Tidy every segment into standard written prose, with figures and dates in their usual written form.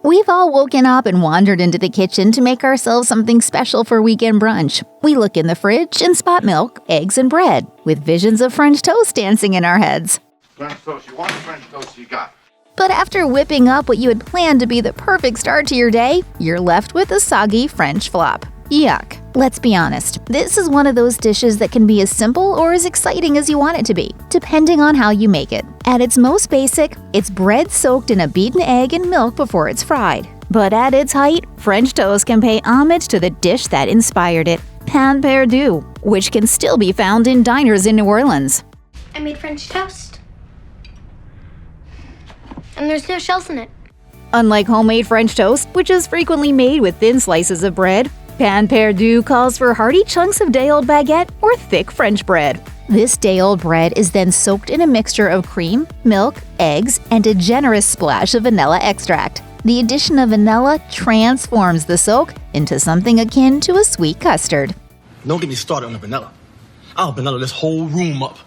We've all woken up and wandered into the kitchen to make ourselves something special for weekend brunch. We look in the fridge and spot milk, eggs, and bread, with visions of French toast dancing in our heads. French toast, you want French toast, you got. But after whipping up what you had planned to be the perfect start to your day, you're left with a soggy French flop. Yuck. Let's be honest, this is one of those dishes that can be as simple or as exciting as you want it to be, depending on how you make it. At its most basic, it's bread soaked in a beaten egg and milk before it's fried. But at its height, French toast can pay homage to the dish that inspired it, perdu, which can still be found in diners in New Orleans. I made French toast. And there's no shells in it. Unlike homemade French toast, which is frequently made with thin slices of bread, perdu calls for hearty chunks of day-old baguette or thick French bread. This day-old bread is then soaked in a mixture of cream, milk, eggs, and a generous splash of vanilla extract. The addition of vanilla transforms the soak into something akin to a sweet custard. Don't get me started on the vanilla. I'll vanilla this whole room up.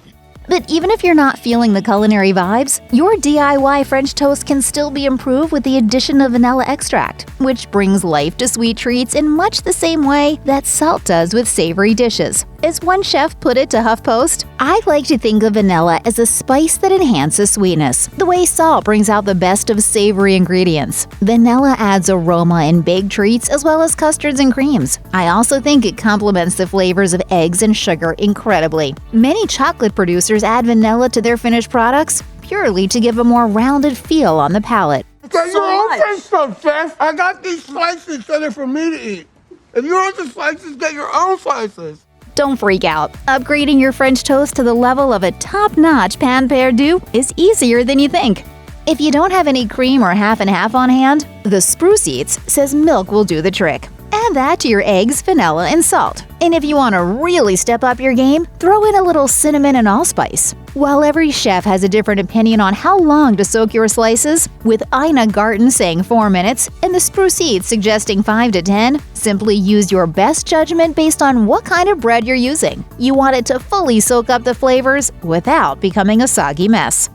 But even if you're not feeling the culinary vibes, your DIY French toast can still be improved with the addition of vanilla extract, which brings life to sweet treats in much the same way that salt does with savory dishes. As one chef put it to HuffPost, "I like to think of vanilla as a spice that enhances sweetness, the way salt brings out the best of savory ingredients. Vanilla adds aroma in baked treats as well as custards and creams. I also think it complements the flavors of eggs and sugar incredibly. Many chocolate producers add vanilla to their finished products purely to give a more rounded feel on the palate." Get your own French toast, Chef. I got these slices that are for me to eat. If you want the slices, get your own slices. Don't freak out. Upgrading your French toast to the level of a top-notch perdu is easier than you think. If you don't have any cream or half and half on hand, the Spruce Eats says milk will do the trick. Add that to your eggs, vanilla, and salt. And if you want to really step up your game, throw in a little cinnamon and allspice. While every chef has a different opinion on how long to soak your slices, with Ina Garten saying 4 minutes and the Spruce Eats suggesting 5 to 10, simply use your best judgment based on what kind of bread you're using. You want it to fully soak up the flavors without becoming a soggy mess.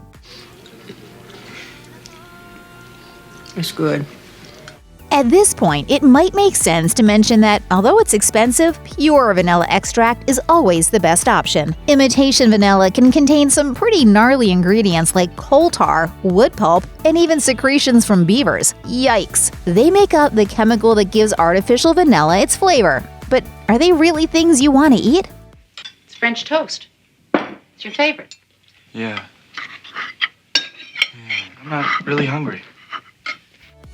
It's good. At this point, it might make sense to mention that, although it's expensive, pure vanilla extract is always the best option. Imitation vanilla can contain some pretty gnarly ingredients like coal tar, wood pulp, and even secretions from beavers. Yikes! They make up the chemical that gives artificial vanilla its flavor. But are they really things you want to eat? It's French toast. It's your favorite. Yeah. I'm not really hungry.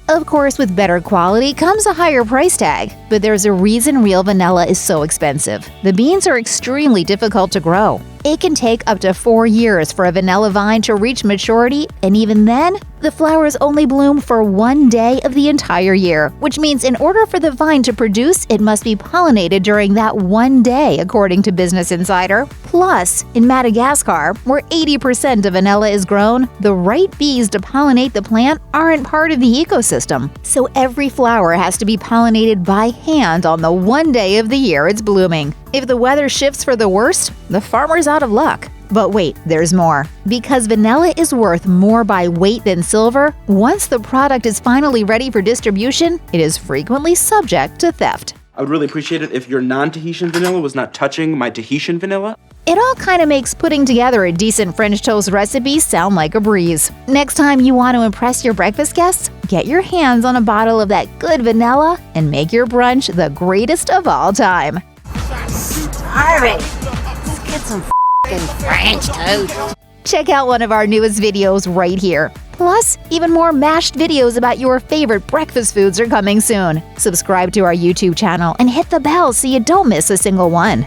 Of course, with better quality comes a higher price tag, but there's a reason real vanilla is so expensive. The beans are extremely difficult to grow. It can take up to 4 years for a vanilla vine to reach maturity, and even then, the flowers only bloom for 1 day of the entire year, which means in order for the vine to produce, it must be pollinated during that 1 day, according to Business Insider. Plus, in Madagascar, where 80% of vanilla is grown, the right bees to pollinate the plant aren't part of the ecosystem. So every flower has to be pollinated by hand on the 1 day of the year it's blooming. If the weather shifts for the worst, the farmer's out of luck. But wait, there's more. Because vanilla is worth more by weight than silver, once the product is finally ready for distribution, it is frequently subject to theft. I would really appreciate it if your non-Tahitian vanilla was not touching my Tahitian vanilla. It all kind of makes putting together a decent French toast recipe sound like a breeze. Next time you want to impress your breakfast guests, get your hands on a bottle of that good vanilla and make your brunch the greatest of all time. Starving. Let's get some French toast. Check out one of our newest videos right here. Plus, even more mashed videos about your favorite breakfast foods are coming soon. Subscribe to our YouTube channel and hit the bell so you don't miss a single one.